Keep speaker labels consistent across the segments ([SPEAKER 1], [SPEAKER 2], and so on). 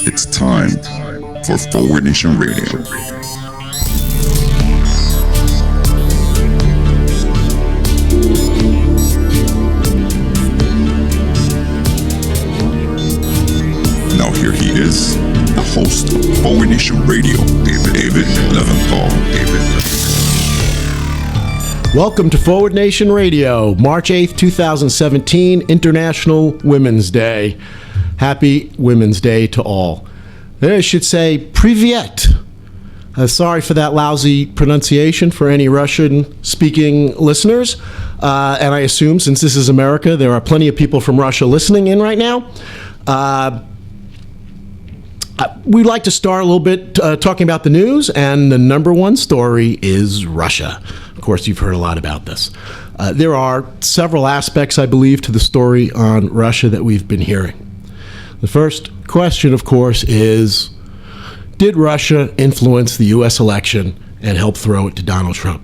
[SPEAKER 1] It's time for Forward Nation Radio. Now here he is, the host of Forward Nation Radio, David Leventhal.
[SPEAKER 2] Welcome to Forward Nation Radio, March 8th, 2017, International Women's Day. Happy Women's Day to all. I should say, Privyet. Sorry for that lousy pronunciation for any Russian-speaking listeners. And I assume, since this is America, there are plenty of people from Russia listening in right now. We'd like to start a little bit talking about the news, and the number one story is Russia. Of course, you've heard a lot about this. There are several aspects, I believe, to the story on Russia that we've been hearing. The first question, of course, is, did Russia influence the U.S. election and help throw it to Donald Trump?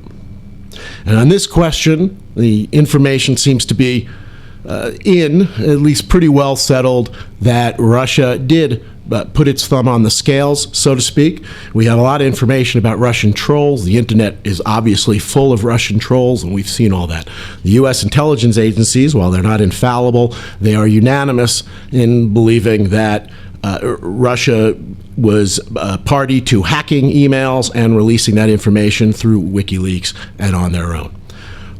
[SPEAKER 2] And on this question, the information seems to be at least pretty well settled, that Russia did put its thumb on the scales, so to speak. We have a lot of information about Russian trolls. The internet is obviously full of Russian trolls, and we've seen all that. The U.S. intelligence agencies, while they're not infallible, they are unanimous in believing that Russia was party to hacking emails and releasing that information through WikiLeaks and on their own.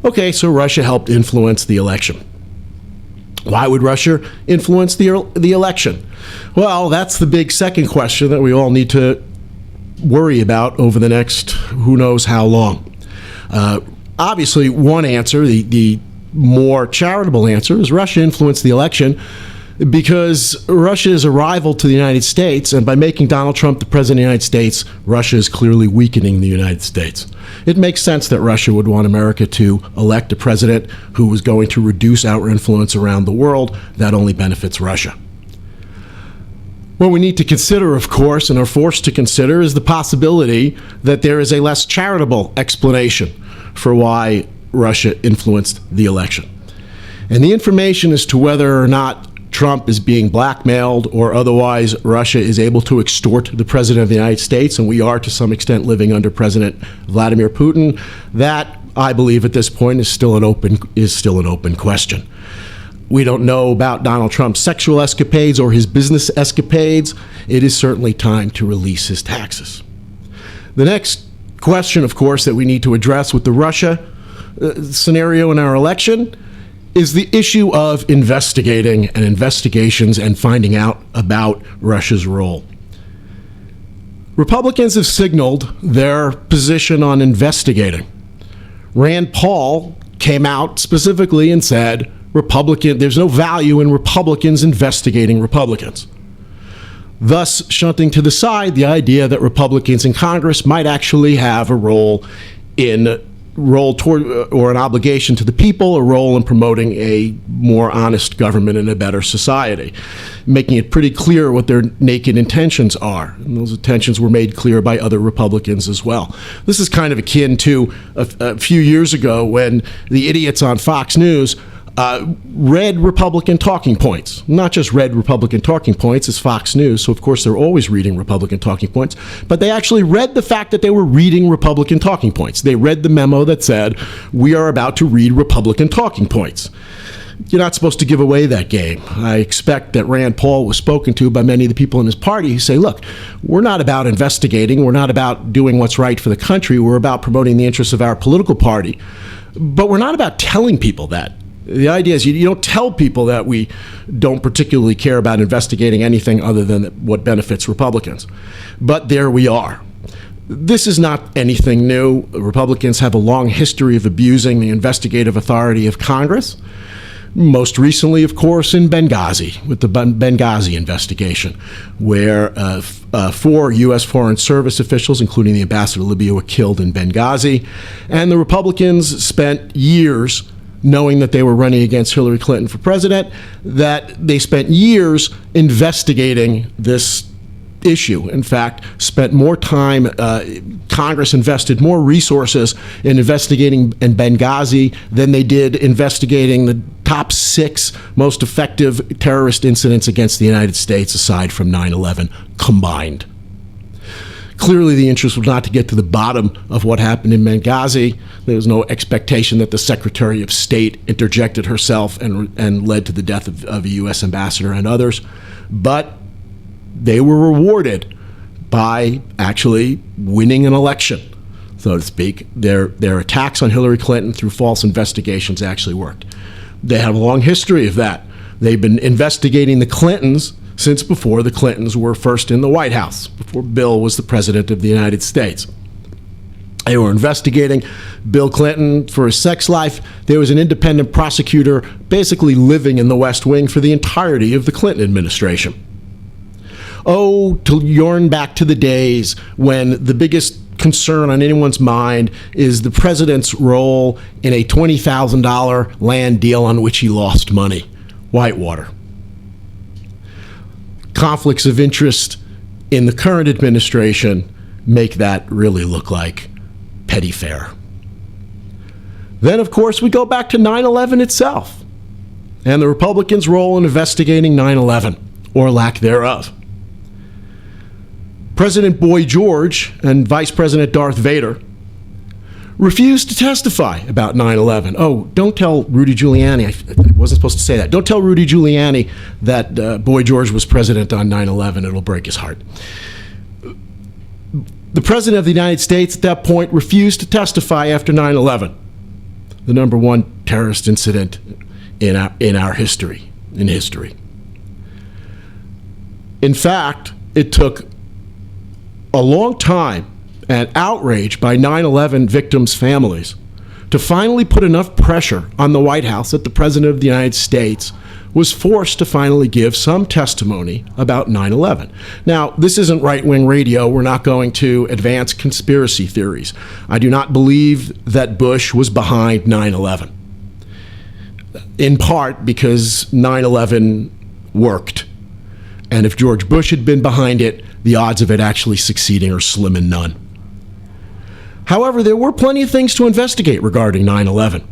[SPEAKER 2] Okay, so Russia helped influence the election. Why would Russia influence the election? Well, that's the big second question that we all need to worry about over the next who knows how long. Obviously, one answer, the more charitable answer, is Russia influenced the election because Russia is a rival to the United States, and by making Donald Trump the president of the United States, Russia is clearly weakening the United States. It makes sense that Russia would want America to elect a president who was going to reduce our influence around the world. That only benefits Russia. What we need to consider, of course, and are forced to consider, is the possibility that there is a less charitable explanation for why Russia influenced the election. And the information as to whether or not Trump is being blackmailed or otherwise Russia is able to extort the president of the United States, and we are to some extent living under President Vladimir Putin, that, I believe at this point, is still an open question. We don't know about Donald Trump's sexual escapades or his business escapades. It is certainly time to release his taxes. The next question, of course, that we need to address with the Russia scenario in our election is the issue of investigating and investigations and finding out about Russia's role. Republicans have signaled their position on investigating. Rand Paul came out specifically and said, there's no value in Republicans investigating Republicans, thus shunting to the side the idea that Republicans in Congress might actually have a role toward, or an obligation to the people, a role in promoting a more honest government and a better society, making it pretty clear what their naked intentions are. And those intentions were made clear by other Republicans as well. This is kind of akin to a few years ago when the idiots on Fox News read Republican talking points. Not just read Republican talking points, it's Fox News, so of course they're always reading Republican talking points, but they actually read the fact that they were reading Republican talking points. They read the memo that said, we are about to read Republican talking points. You're not supposed to give away that game. I expect that Rand Paul was spoken to by many of the people in his party who say, look, we're not about investigating, we're not about doing what's right for the country, we're about promoting the interests of our political party, but we're not about telling people that. The idea is you don't tell people that we don't particularly care about investigating anything other than what benefits Republicans. But there we are. This is not anything new. Republicans have a long history of abusing the investigative authority of Congress. Most recently, of course, in Benghazi, with the Benghazi investigation, where 4 U.S. Foreign Service officials, including the ambassador to Libya, were killed in Benghazi. And the Republicans spent years knowing that they were running against Hillary Clinton for president, that they spent years investigating this issue. In fact, spent more time, Congress invested more resources in investigating in Benghazi than they did investigating the top 6 most effective terrorist incidents against the United States aside from 9/11 combined. Clearly, the interest was not to get to the bottom of what happened in Benghazi. There was no expectation that the Secretary of State interjected herself and led to the death of a U.S. ambassador and others. But they were rewarded by actually winning an election, so to speak. Their attacks on Hillary Clinton through false investigations actually worked. They have a long history of that. They've been investigating the Clintons since before the Clintons were first in the White House, before Bill was the president of the United States. They were investigating Bill Clinton for his sex life. There was an independent prosecutor basically living in the West Wing for the entirety of the Clinton administration. Oh, to yearn back to the days when the biggest concern on anyone's mind is the president's role in a $20,000 land deal on which he lost money. Whitewater. Conflicts of interest in the current administration make that really look like petty fare. Then, of course, we go back to 9/11 itself and the Republicans' role in investigating 9/11, or lack thereof. President Boy George and Vice President Darth Vader refused to testify about 9/11. Oh, don't tell Rudy Giuliani. I wasn't supposed to say that. Don't tell Rudy Giuliani that Boy George was president on 9/11. It'll break his heart. The President of the United States at that point refused to testify after 9/11, the number one terrorist incident in our history. In fact, it took a long time and outrage by 9/11 victims' families to finally put enough pressure on the White House that the President of the United States was forced to finally give some testimony about 9/11. Now, this isn't right-wing radio. We're not going to advance conspiracy theories. I do not believe that Bush was behind 9/11, in part because 9/11 worked. And if George Bush had been behind it, the odds of it actually succeeding are slim and none. However, there were plenty of things to investigate regarding 9/11.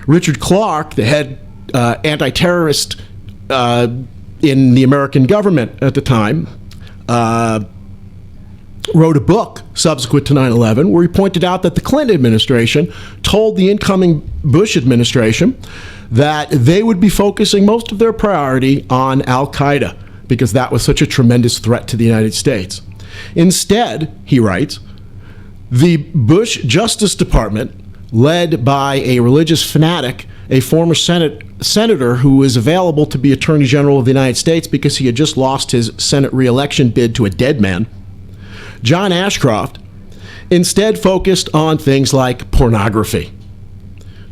[SPEAKER 2] Richard Clarke, the head anti-terrorist in the American government at the time, wrote a book subsequent to 9/11 where he pointed out that the Clinton administration told the incoming Bush administration that they would be focusing most of their priority on al-Qaeda because that was such a tremendous threat to the United States. Instead, he writes, the Bush Justice Department, led by a religious fanatic, a former senator who was available to be Attorney General of the United States because he had just lost his Senate re-election bid to a dead man, John Ashcroft, instead focused on things like pornography,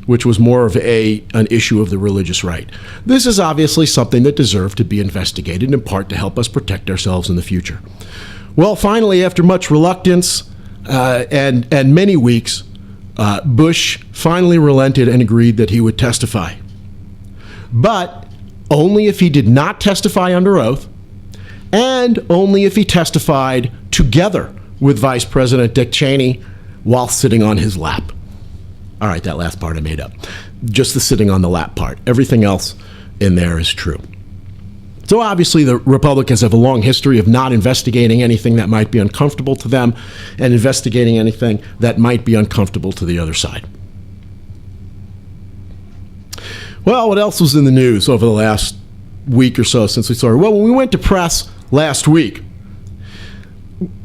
[SPEAKER 2] which was more of an issue of the religious right. This is obviously something that deserved to be investigated, in part to help us protect ourselves in the future. Well, finally, after much reluctance and many weeks, Bush finally relented and agreed that he would testify. But only if he did not testify under oath, and only if he testified together with Vice President Dick Cheney while sitting on his lap. All right, that last part I made up. Just the sitting on the lap part. Everything else in there is true. So obviously the Republicans have a long history of not investigating anything that might be uncomfortable to them and investigating anything that might be uncomfortable to the other side. Well, what else was in the news over the last week or so since we started? Well, when we went to press last week,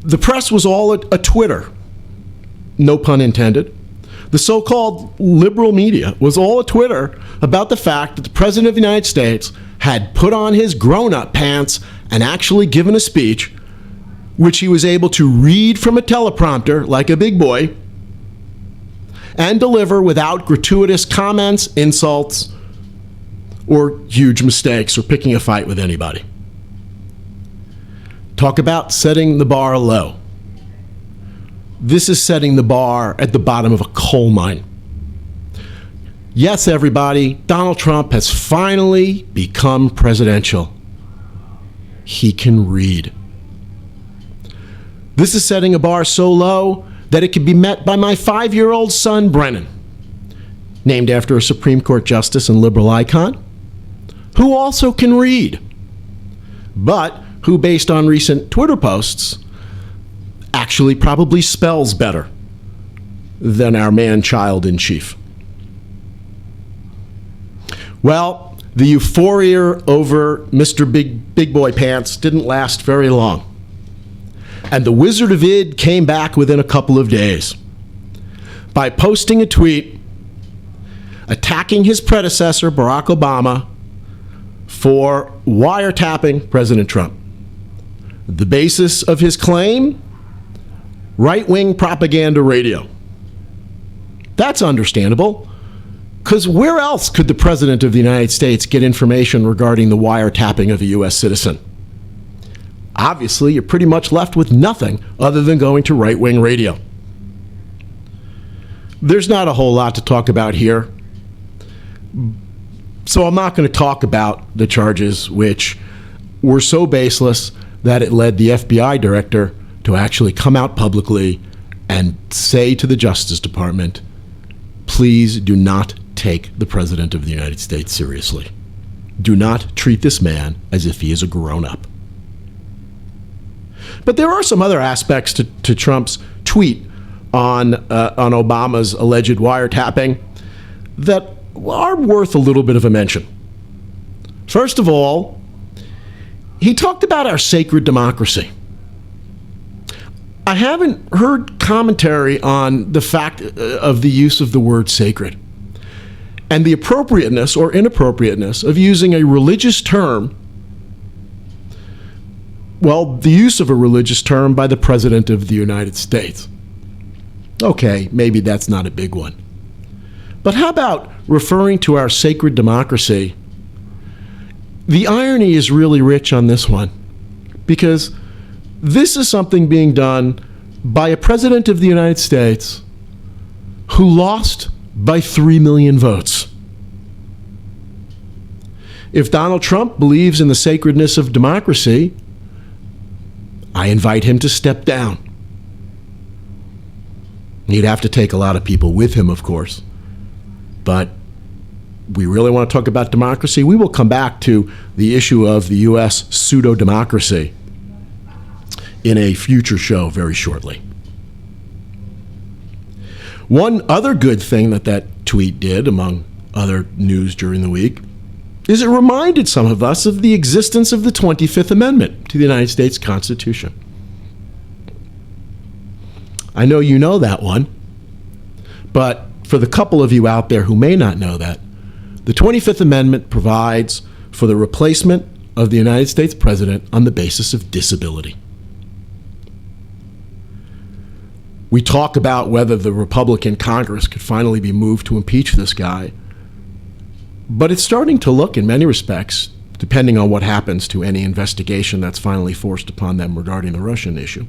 [SPEAKER 2] the press was all a Twitter. No pun intended. The so-called liberal media was all a Twitter about the fact that the President of the United States had put on his grown-up pants and actually given a speech which he was able to read from a teleprompter like a big boy and deliver without gratuitous comments, insults, or huge mistakes or picking a fight with anybody. Talk about setting the bar low. This is setting the bar at the bottom of a coal mine. Yes, everybody, Donald Trump has finally become presidential. He can read. This is setting a bar so low that it can be met by my 5-year-old son, Brennan, named after a Supreme Court justice and liberal icon, who also can read, but who, based on recent Twitter posts, actually probably spells better than our man-child-in-chief. Well, the euphoria over Mr. Big Boy Pants didn't last very long. And the Wizard of Id came back within a couple of days by posting a tweet attacking his predecessor, Barack Obama, for wiretapping President Trump. The basis of his claim? Right-wing propaganda radio. That's understandable, because where else could the President of the United States get information regarding the wiretapping of a U.S. citizen? Obviously, you're pretty much left with nothing other than going to right-wing radio. There's not a whole lot to talk about here, so I'm not going to talk about the charges, which were so baseless that it led the FBI director to actually come out publicly and say to the Justice Department, please do not take the President of the United States seriously. Do not treat this man as if he is a grown-up. But there are some other aspects to Trump's tweet on Obama's alleged wiretapping that are worth a little bit of a mention. First of all, he talked about our sacred democracy. I haven't heard commentary on the fact of the use of the word sacred and the appropriateness or inappropriateness of using a religious term, well, the use of a religious term by the President of the United States. Okay, maybe that's not a big one. But how about referring to our sacred democracy? The irony is really rich on this one, because this is something being done by a President of the United States who lost by 3 million votes. If Donald Trump believes in the sacredness of democracy, I invite him to step down. He'd have to take a lot of people with him, of course. But we really want to talk about democracy. We will come back to the issue of the U.S. pseudo-democracy in a future show very shortly. One other good thing that tweet did, among other news during the week, is it reminded some of us of the existence of the 25th Amendment to the United States Constitution. I know you know that one, but for the couple of you out there who may not know that, the 25th Amendment provides for the replacement of the United States President on the basis of disability. We talk about whether the Republican Congress could finally be moved to impeach this guy, but it's starting to look, in many respects, depending on what happens to any investigation that's finally forced upon them regarding the Russian issue.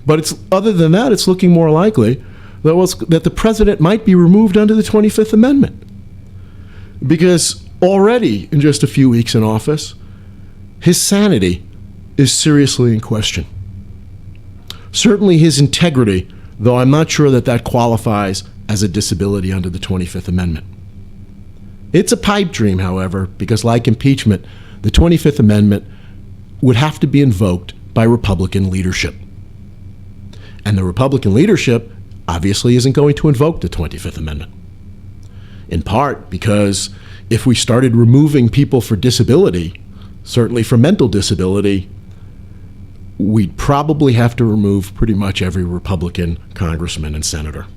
[SPEAKER 2] But other than that, it's looking more likely that the president might be removed under the 25th Amendment. Because already, in just a few weeks in office, his sanity is seriously in question. Certainly his integrity, though I'm not sure that qualifies as a disability under the 25th Amendment. It's a pipe dream, however, because like impeachment, the 25th Amendment would have to be invoked by Republican leadership. And the Republican leadership obviously isn't going to invoke the 25th Amendment. In part because if we started removing people for disability, certainly for mental disability, we'd probably have to remove pretty much every Republican congressman and senator.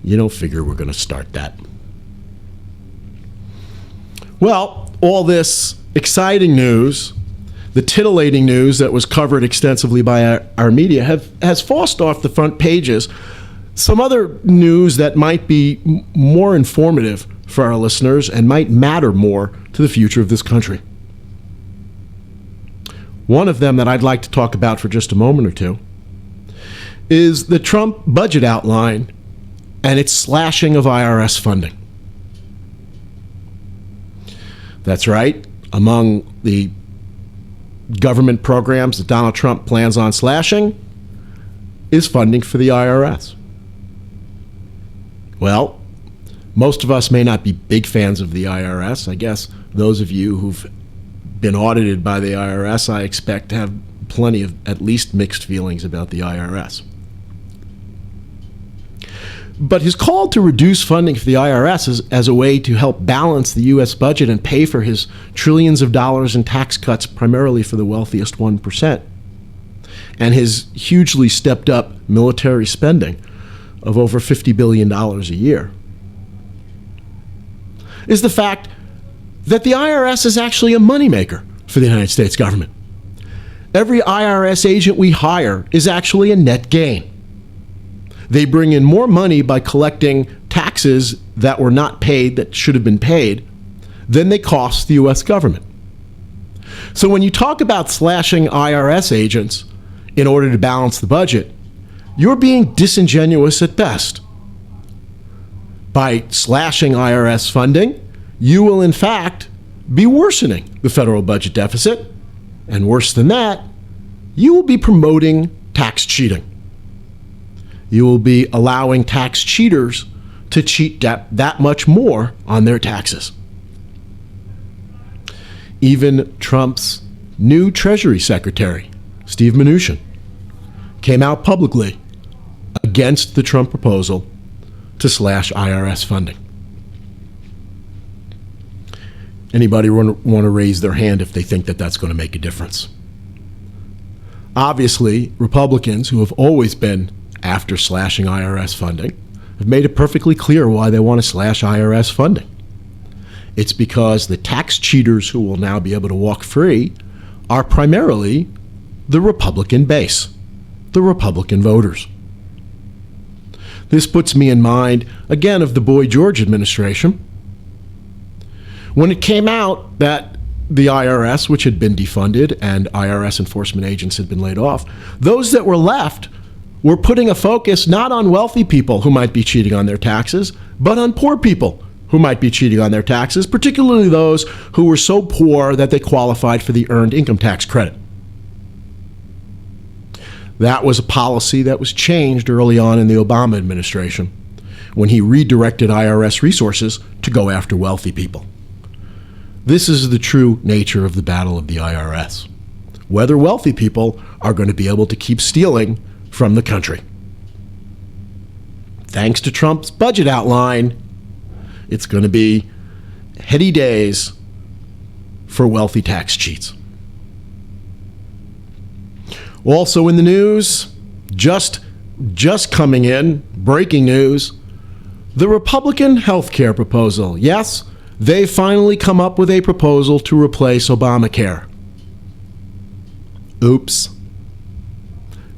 [SPEAKER 2] You don't figure we're going to start that. Well, all this exciting news, the titillating news that was covered extensively by our media, has forced off the front pages some other news that might be more informative for our listeners and might matter more to the future of this country. One of them that I'd like to talk about for just a moment or two is the Trump budget outline and its slashing of IRS funding. That's right. Among the government programs that Donald Trump plans on slashing is funding for the IRS. Well, most of us may not be big fans of the IRS. I guess those of you who've been audited by the IRS, I expect to have plenty of at least mixed feelings about the IRS. But his call to reduce funding for the IRS as a way to help balance the U.S. budget and pay for his trillions of dollars in tax cuts, primarily for the wealthiest 1%, and his hugely stepped up military spending of over $50 billion a year, is the fact that the IRS is actually a moneymaker for the United States government. Every IRS agent we hire is actually a net gain. They bring in more money by collecting taxes that were not paid, that should have been paid, than they cost the U.S. government. So when you talk about slashing IRS agents in order to balance the budget, you're being disingenuous at best. By slashing IRS funding, you will in fact be worsening the federal budget deficit, and worse than that, you will be promoting tax cheating. You will be allowing tax cheaters to cheat that much more on their taxes. Even Trump's new Treasury Secretary, Steve Mnuchin, came out publicly against the Trump proposal to slash IRS funding. Anybody want to raise their hand if they think that that's going to make a difference? Obviously, Republicans, who have always been after slashing IRS funding, have made it perfectly clear why they want to slash IRS funding. It's because the tax cheaters who will now be able to walk free are primarily the Republican base, the Republican voters. This puts me in mind, again, of the Boy George administration. When it came out that the IRS, which had been defunded and IRS enforcement agents had been laid off, those that were left were putting a focus not on wealthy people who might be cheating on their taxes, but on poor people who might be cheating on their taxes, particularly those who were so poor that they qualified for the earned income tax credit. That was a policy that was changed early on in the Obama administration when he redirected IRS resources to go after wealthy people. This is the true nature of the battle of the IRS. Whether wealthy people are going to be able to keep stealing from the country. Thanks to Trump's budget outline, it's going to be heady days for wealthy tax cheats. Also in the news, just coming in, breaking news, the Republican health care proposal. Yes, they finally come up with a proposal to replace Obamacare. Oops.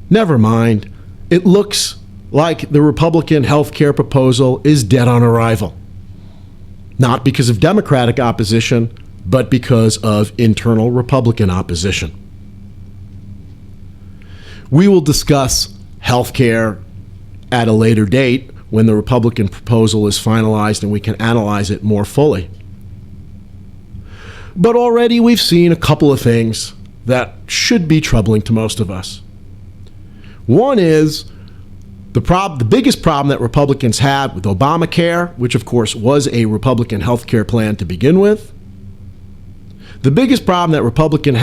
[SPEAKER 2] Never mind. It looks like the Republican health care proposal is dead on arrival. Not because of Democratic opposition, but because of internal Republican opposition. We will discuss health care at a later date when the Republican proposal is finalized and we can analyze it more fully. But already we've seen a couple of things that should be troubling to most of us. One is the biggest problem that Republicans had with Obamacare, which of course was a Republican health care plan to begin with. The biggest problem that Republicans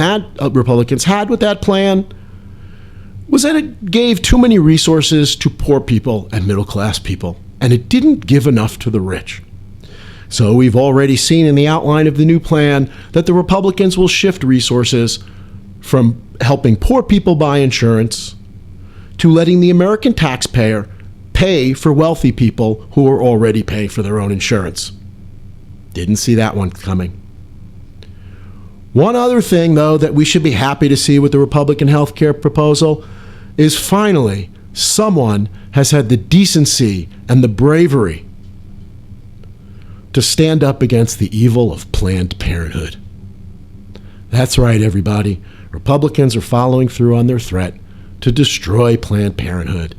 [SPEAKER 2] had with that plan was that it gave too many resources to poor people and middle-class people, and it didn't give enough to the rich. So we've already seen in the outline of the new plan that the Republicans will shift resources from helping poor people buy insurance to letting the American taxpayer pay for wealthy people who are already paying for their own insurance. Didn't see that one coming. One other thing, though, that we should be happy to see with the Republican health care proposal is finally someone has had the decency and the bravery to stand up against the evil of Planned Parenthood. That's right, everybody. Republicans are following through on their threat to destroy Planned Parenthood.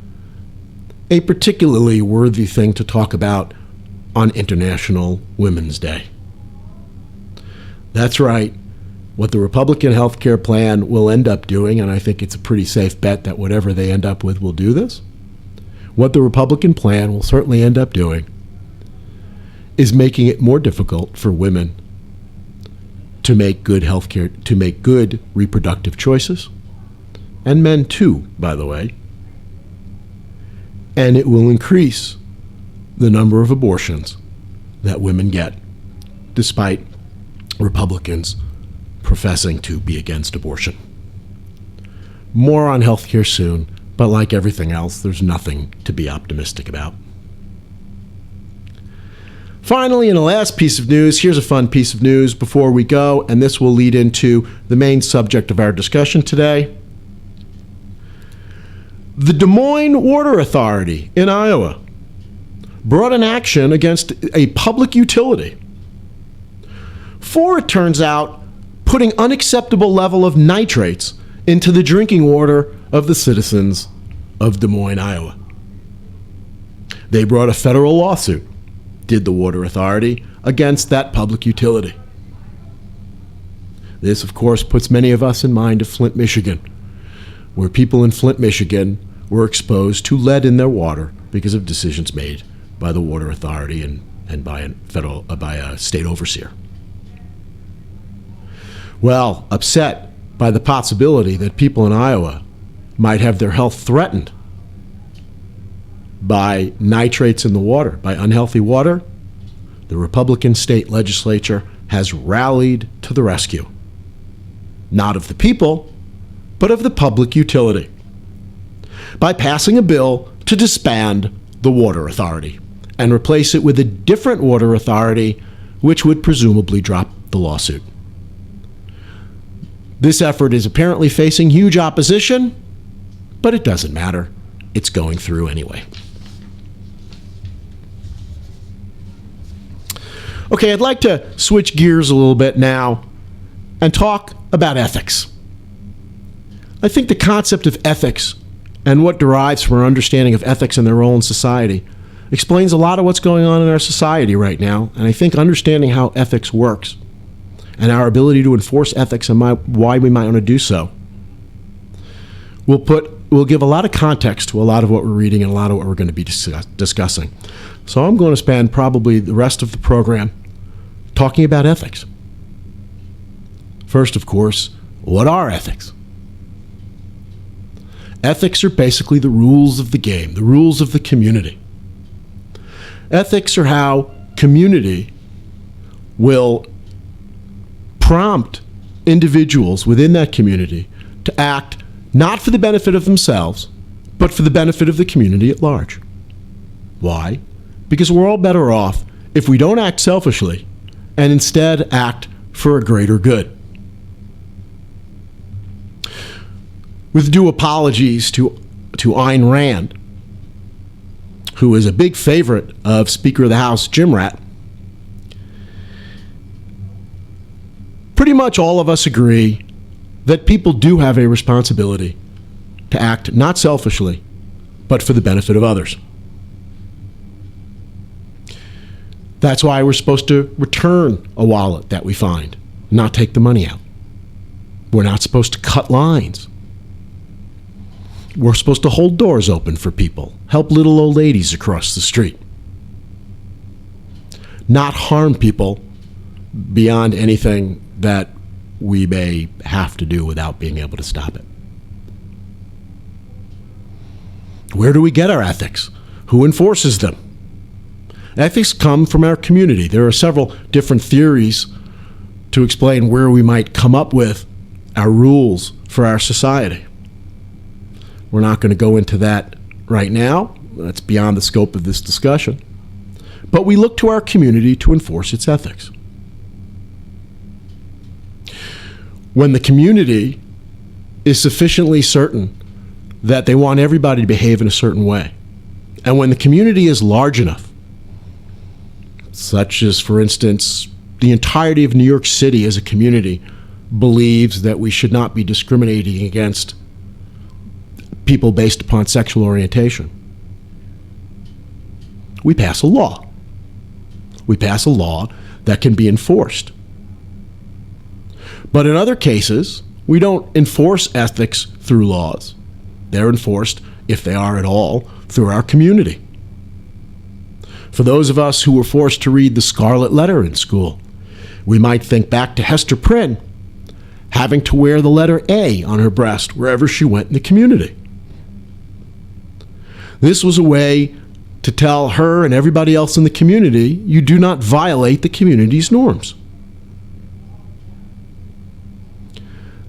[SPEAKER 2] A particularly worthy thing to talk about on International Women's Day. That's right. What the Republican health care plan will end up doing, and I think it's a pretty safe bet that whatever they end up with will do this, what the Republican plan will certainly end up doing is making it more difficult for women to make good health care, to make good reproductive choices, and men too, by the way. And it will increase the number of abortions that women get, despite Republicans professing to be against abortion. More on health care soon, but like everything else, there's nothing to be optimistic about. Finally, in the last piece of news, here's a fun piece of news before we go, and this will lead into the main subject of our discussion today. The Des Moines Water Authority in Iowa brought an action against a public utility for, it turns out, putting unacceptable level of nitrates into the drinking water of the citizens of Des Moines, Iowa. They brought a federal lawsuit, did the Water Authority, against that public utility. This, of course, puts many of us in mind of Flint, Michigan, where people in Flint, Michigan were exposed to lead in their water because of decisions made by the Water Authority and by a state overseer. Well, upset by the possibility that people in Iowa might have their health threatened by nitrates in the water, by unhealthy water, the Republican state legislature has rallied to the rescue. Not of the people, but of the public utility, by passing a bill to disband the Water Authority and replace it with a different water authority, which would presumably drop the lawsuit. This effort is apparently facing huge opposition, but it doesn't matter. It's going through anyway. Okay, I'd like to switch gears a little bit now and talk about ethics. I think the concept of ethics and what derives from our understanding of ethics and their role in society explains a lot of what's going on in our society right now, and I think understanding how ethics works and our ability to enforce ethics and why we might want to do so will give a lot of context to a lot of what we're reading and a lot of what we're going to be discussing. So I'm going to spend probably the rest of the program talking about ethics. First, of course, what are ethics? Ethics are basically the rules of the game, the rules of the community. Ethics are how community will prompt individuals within that community to act not for the benefit of themselves, but for the benefit of the community at large. Why? Because we're all better off if we don't act selfishly and instead act for a greater good. With due apologies to Ayn Rand, who is a big favorite of Speaker of the House Jim Rat, pretty much all of us agree that people do have a responsibility to act not selfishly, but for the benefit of others. That's why we're supposed to return a wallet that we find, not take the money out. We're not supposed to cut lines. We're supposed to hold doors open for people, help little old ladies across the street, not harm people beyond anything that we may have to do without being able to stop it. Where do we get our ethics? Who enforces them? Ethics come from our community. There are several different theories to explain where we might come up with our rules for our society. We're not going to go into that right now. That's beyond the scope of this discussion. But we look to our community to enforce its ethics. When the community is sufficiently certain that they want everybody to behave in a certain way, and when the community is large enough, such as, for instance, the entirety of New York City as a community believes that we should not be discriminating against people based upon sexual orientation, we pass a law. We pass a law that can be enforced. But in other cases, we don't enforce ethics through laws. They're enforced, if they are at all, through our community. For those of us who were forced to read the Scarlet Letter in school, we might think back to Hester Prynne having to wear the letter A on her breast wherever she went in the community. This was a way to tell her and everybody else in the community, you do not violate the community's norms.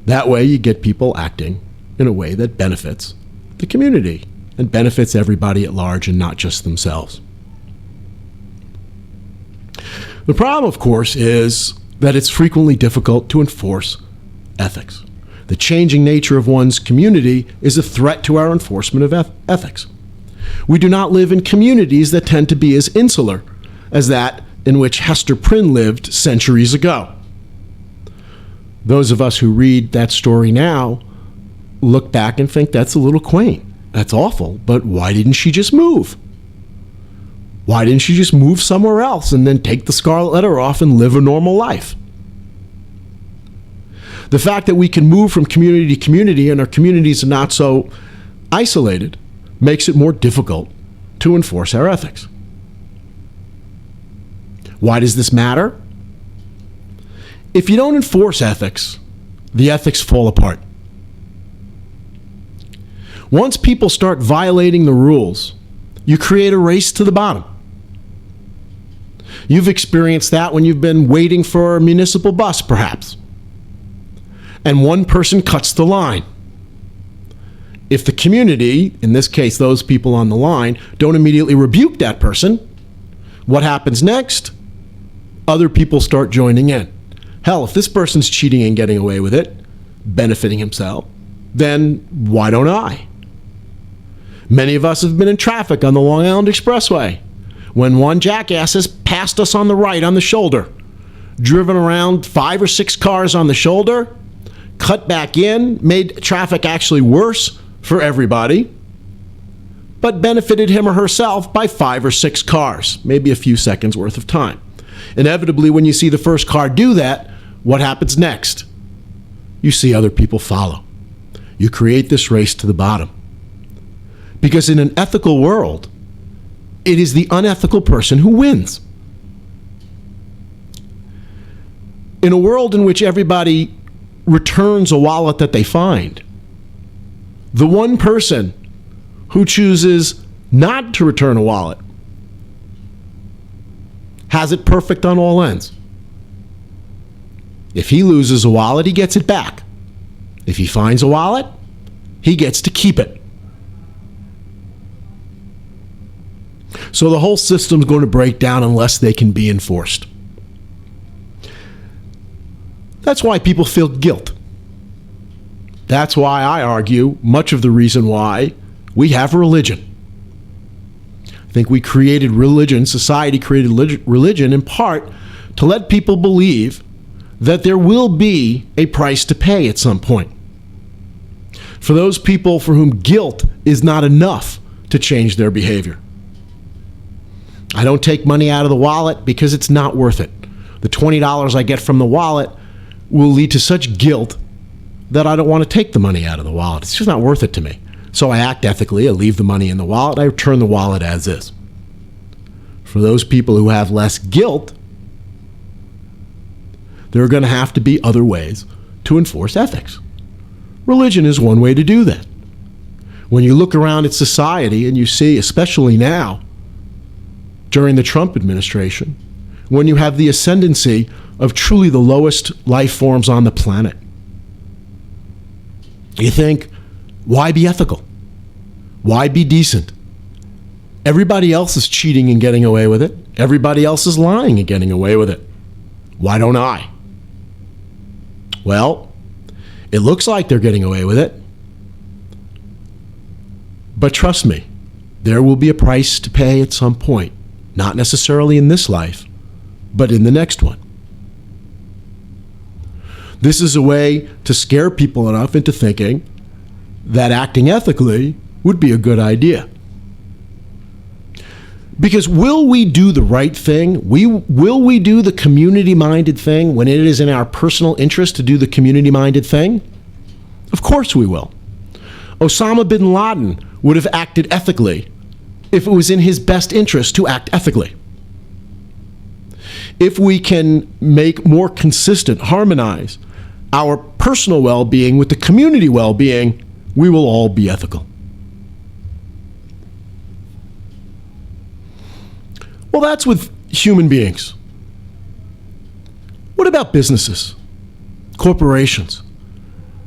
[SPEAKER 2] That way you get people acting in a way that benefits the community and benefits everybody at large and not just themselves. The problem, of course, is that it's frequently difficult to enforce ethics. The changing nature of one's community is a threat to our enforcement of ethics. We do not live in communities that tend to be as insular as that in which Hester Prynne lived centuries ago. Those of us who read that story now look back and think that's a little quaint. That's awful, but why didn't she just move? Why didn't she just move somewhere else and then take the Scarlet Letter off and live a normal life? The fact that we can move from community to community and our communities are not so isolated makes it more difficult to enforce our ethics. Why does this matter? If you don't enforce ethics, the ethics fall apart. Once people start violating the rules, you create a race to the bottom. You've experienced that when you've been waiting for a municipal bus, perhaps, and one person cuts the line. If the community, in this case those people on the line, don't immediately rebuke that person, what happens next? Other people start joining in. Hell, if this person's cheating and getting away with it, benefiting himself, then why don't I? Many of us have been in traffic on the Long Island Expressway when one jackass has passed us on the right on the shoulder, driven around 5 or 6 cars on the shoulder, cut back in, made traffic actually worse for everybody, but benefited him or herself by 5 or 6 cars, maybe a few seconds worth of time. Inevitably, when you see the first car do that, what happens next? You see other people follow. You create this race to the bottom. Because in an ethical world, it is the unethical person who wins. In a world in which everybody returns a wallet that they find, the one person who chooses not to return a wallet has it perfect on all ends. If he loses a wallet, he gets it back. If he finds a wallet, he gets to keep it. So the whole system's going to break down unless they can be enforced. That's why people feel guilt. That's why I argue much of the reason why we have religion. I think we created religion, society created religion in part to let people believe that there will be a price to pay at some point. For those people for whom guilt is not enough to change their behavior. I don't take money out of the wallet because it's not worth it. The $20 I get from the wallet will lead to such guilt that I don't want to take the money out of the wallet. It's just not worth it to me. So I act ethically. I leave the money in the wallet. I return the wallet as is. For those people who have less guilt, there are going to have to be other ways to enforce ethics. Religion is one way to do that. When you look around at society and you see, especially now, during the Trump administration, when you have the ascendancy of truly the lowest life forms on the planet, you think, why be ethical? Why be decent? Everybody else is cheating and getting away with it. Everybody else is lying and getting away with it. Why don't I? Well, it looks like they're getting away with it. But trust me, there will be a price to pay at some point. Not necessarily in this life, but in the next one. This is a way to scare people enough into thinking that acting ethically would be a good idea. Because will we do the right thing? Will we do the community-minded thing when it is in our personal interest to do the community-minded thing? Of course we will. Osama bin Laden would have acted ethically if it was in his best interest to act ethically. If we can make more consistent, harmonize our personal well-being with the community well-being, we will all be ethical. Well, that's with human beings. What about businesses, corporations,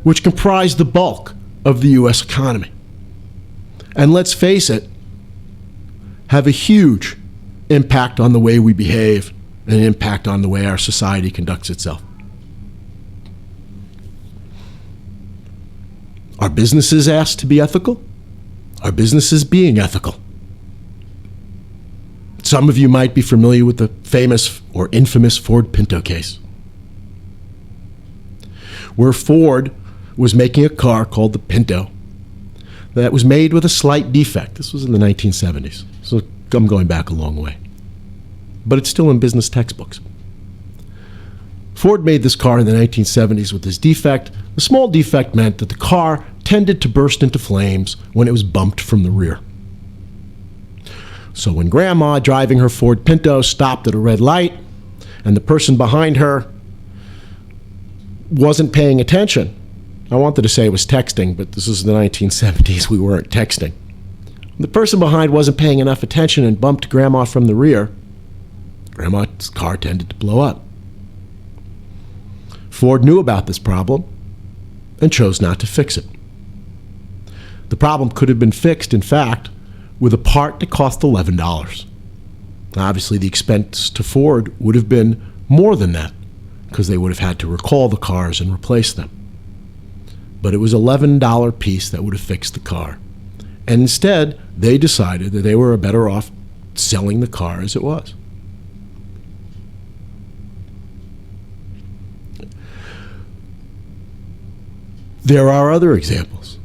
[SPEAKER 2] which comprise the bulk of the U.S. economy? And let's face it, have a huge impact on the way we behave and an impact on the way our society conducts itself. Are businesses asked to be ethical? Are businesses being ethical? Some of you might be familiar with the famous or infamous Ford Pinto case, where Ford was making a car called the Pinto that was made with a slight defect. This was in the 1970s, so I'm going back a long way. But it's still in business textbooks. Ford made this car in the 1970s with this defect. The small defect meant that the car tended to burst into flames when it was bumped from the rear. So when Grandma, driving her Ford Pinto, stopped at a red light and the person behind her wasn't paying attention, I wanted to say it was texting, but this is the 1970s, we weren't texting. When the person behind wasn't paying enough attention and bumped Grandma from the rear, Grandma's car tended to blow up. Ford knew about this problem and chose not to fix it. The problem could have been fixed, in fact, with a part that cost $11. Obviously, the expense to Ford would have been more than that because they would have had to recall the cars and replace them. But it was an $11 piece that would have fixed the car. And instead, they decided that they were better off selling the car as it was. There are other examples.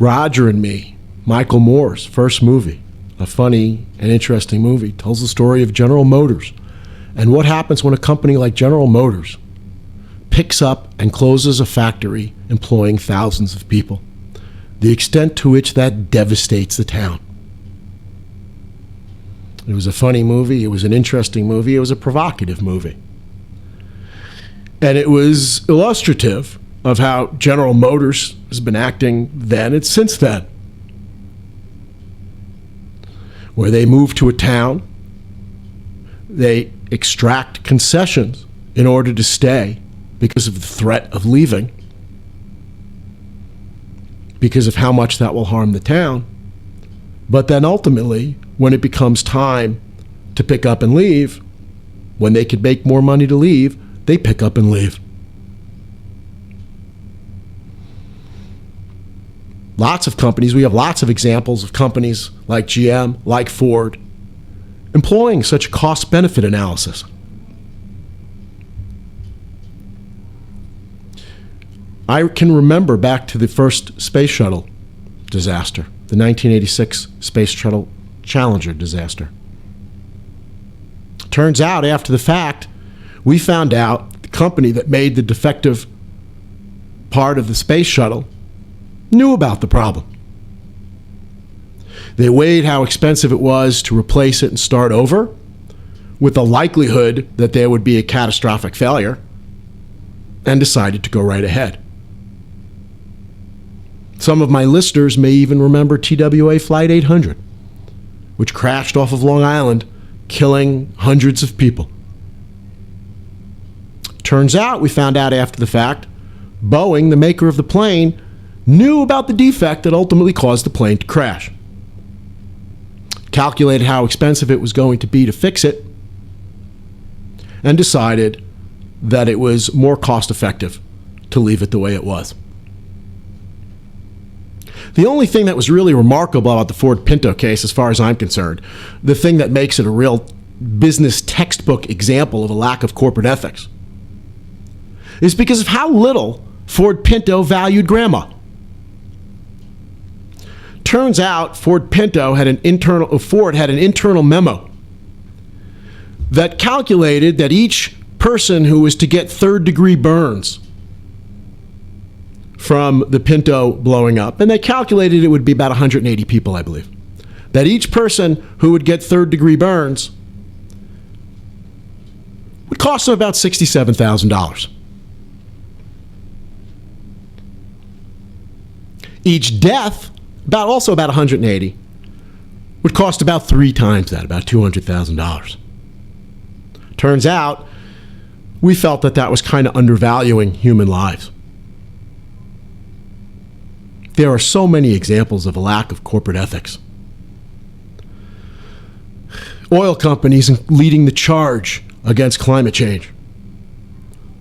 [SPEAKER 2] Roger and Me, Michael Moore's first movie, a funny and interesting movie, tells the story of General Motors and what happens when a company like General Motors picks up and closes a factory employing thousands of people, the extent to which that devastates the town. It was a funny movie, it was an interesting movie, it was a provocative movie. And it was illustrative of how General Motors has been acting then and since then, where they move to a town, they extract concessions in order to stay because of the threat of leaving, because of how much that will harm the town. But then ultimately, when it becomes time to pick up and leave, when they could make more money to leave, they pick up and leave. Lots of companies, we have lots of examples of companies like GM, like Ford, employing such a cost-benefit analysis. I can remember back to the first space shuttle disaster, the 1986 Space Shuttle Challenger disaster. Turns out, after the fact, we found out the company that made the defective part of the space shuttle knew about the problem. They weighed how expensive it was to replace it and start over, with the likelihood that there would be a catastrophic failure, and decided to go right ahead. Some of my listeners may even remember TWA Flight 800, which crashed off of Long Island, killing hundreds of people. Turns out, we found out after the fact, Boeing, the maker of the plane, knew about the defect that ultimately caused the plane to crash. Calculated how expensive it was going to be to fix it, and decided that it was more cost-effective to leave it the way it was. The only thing that was really remarkable about the Ford Pinto case, as far as I'm concerned, the thing that makes it a real business textbook example of a lack of corporate ethics, is because of how little Ford Pinto valued Grandma. Turns out Ford had an internal memo that calculated that each person who was to get third-degree burns from the Pinto blowing up, and they calculated it would be about 180 people, I believe, that each person who would get third-degree burns would cost them about $67,000. Each death, about 180, would cost about 3 times that, about $200,000. Turns out, we felt that was kind of undervaluing human lives. There are so many examples of a lack of corporate ethics. Oil companies leading the charge against climate change.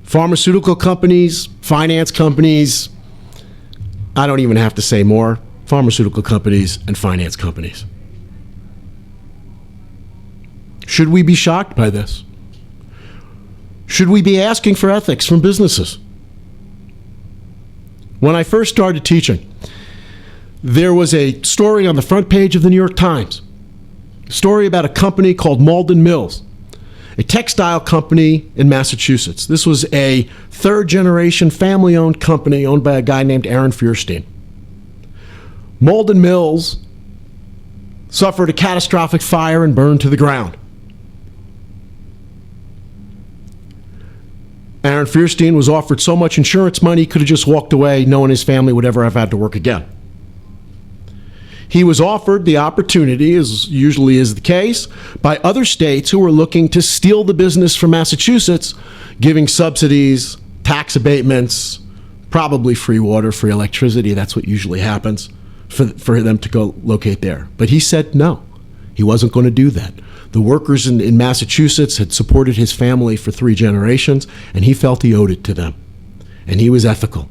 [SPEAKER 2] Pharmaceutical companies, finance companies, I don't even have to say more, pharmaceutical companies and finance companies. Should we be shocked by this? Should we be asking for ethics from businesses? When I first started teaching, there was a story on the front page of the New York Times, a story about a company called Malden Mills, a textile company in Massachusetts. This was a third-generation family-owned company owned by a guy named Aaron Feuerstein. Malden Mills suffered a catastrophic fire and burned to the ground. Aaron Feuerstein was offered so much insurance money, he could have just walked away, knowing his family would ever have had to work again. He was offered the opportunity, as usually is the case, by other states who were looking to steal the business from Massachusetts, giving subsidies, tax abatements, probably free water, free electricity. That's what usually happens for them to go locate there. But he said no, he wasn't going to do that. The workers in Massachusetts had supported his family for 3 generations, and he felt he owed it to them. And he was ethical.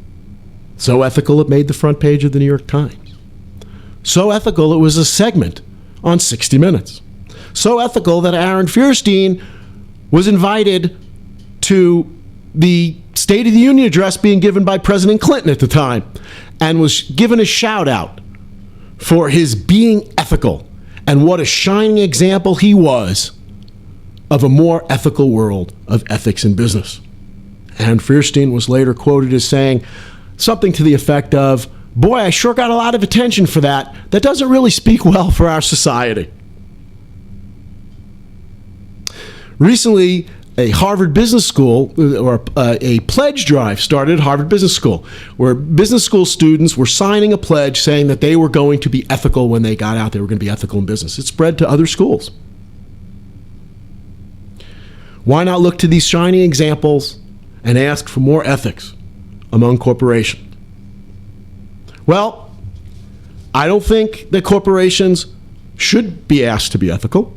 [SPEAKER 2] So ethical it made the front page of the New York Times. So ethical it was a segment on 60 Minutes. So ethical that Aaron Feuerstein was invited to the State of the Union address being given by President Clinton at the time, and was given a shout out for his being ethical. And what a shining example he was of a more ethical world of ethics in business. And Feuerstein was later quoted as saying something to the effect of, "Boy, I sure got a lot of attention for that. That doesn't really speak well for our society." Recently, a Harvard Business School, or a pledge drive started at Harvard Business School, where business school students were signing a pledge saying that they were going to be ethical when they got out. They were going to be ethical in business. It spread to other schools. Why not look to these shining examples and ask for more ethics among corporations? Well, I don't think that corporations should be asked to be ethical.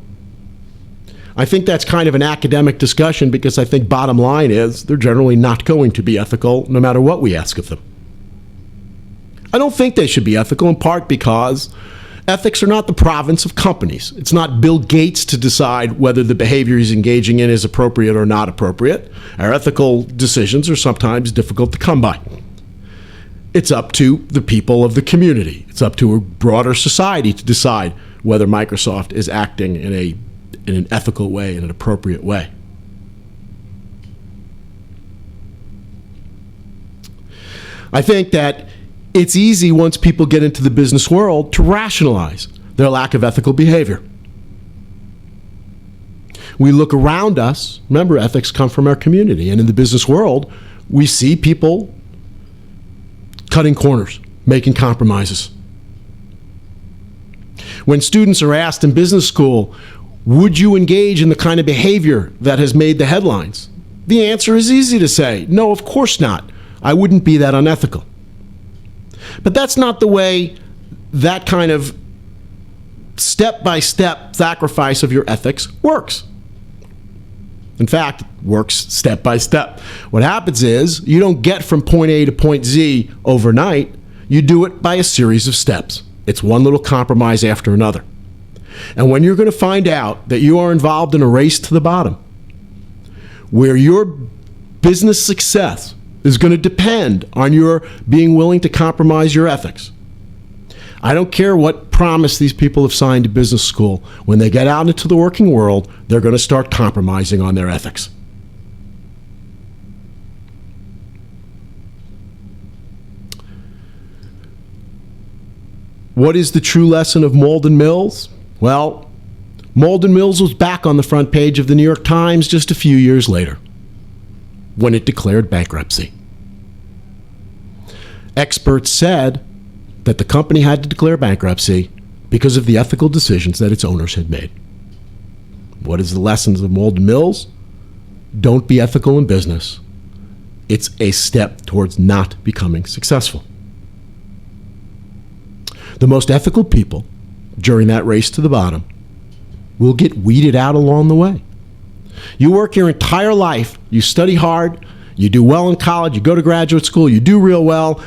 [SPEAKER 2] I think that's kind of an academic discussion, because I think bottom line is they're generally not going to be ethical no matter what we ask of them. I don't think they should be ethical, in part because ethics are not the province of companies. It's not Bill Gates to decide whether the behavior he's engaging in is appropriate or not appropriate. Our ethical decisions are sometimes difficult to come by. It's up to the people of the community. It's up to a broader society to decide whether Microsoft is acting in an ethical way, in an appropriate way. I think that it's easy, once people get into the business world, to rationalize their lack of ethical behavior. We look around us. Remember, ethics come from our community. And in the business world, we see people cutting corners, making compromises. When students are asked in business school, would you engage in the kind of behavior that has made the headlines? The answer is easy to say. No, of course not. I wouldn't be that unethical. But that's not the way that kind of step-by-step sacrifice of your ethics works. In fact, it works step by step. What happens is you don't get from point A to point Z overnight. You do it by a series of steps. It's one little compromise after another. And when you're going to find out that you are involved in a race to the bottom, where your business success is going to depend on your being willing to compromise your ethics, I don't care what promise these people have signed to business school. When they get out into the working world, they're going to start compromising on their ethics. What is the true lesson of Malden Mills? Well, Malden Mills was back on the front page of the New York Times just a few years later, when it declared bankruptcy. Experts said that the company had to declare bankruptcy because of the ethical decisions that its owners had made. What is the lessons of Malden Mills? Don't be ethical in business. It's a step towards not becoming successful. The most ethical people during that race to the bottom will get weeded out along the way. You work your entire life, you study hard, you do well in college, you go to graduate school, you do real well,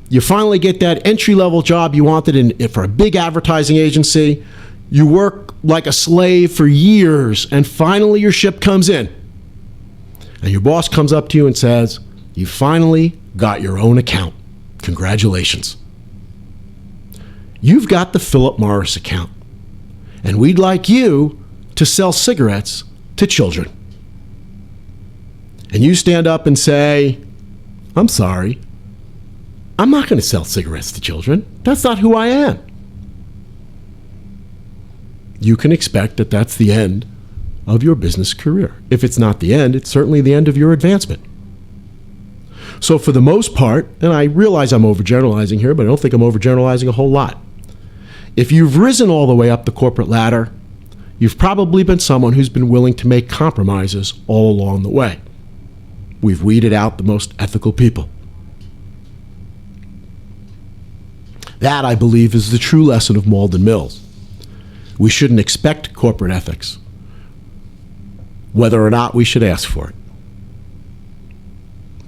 [SPEAKER 2] you finally get that entry-level job you wanted for a big advertising agency, you work like a slave for years, and finally your ship comes in. And your boss comes up to you and says, you finally got your own account. Congratulations. You've got the Philip Morris account, and we'd like you to sell cigarettes to children. And you stand up and say, I'm sorry, I'm not going to sell cigarettes to children. That's not who I am. You can expect that that's the end of your business career. If it's not the end, it's certainly the end of your advancement. So for the most part, and I realize I'm overgeneralizing here, but I don't think I'm overgeneralizing a whole lot. If you've risen all the way up the corporate ladder, you've probably been someone who's been willing to make compromises all along the way. We've weeded out the most ethical people. That, I believe, is the true lesson of Malden Mills. We shouldn't expect corporate ethics, whether or not we should ask for it.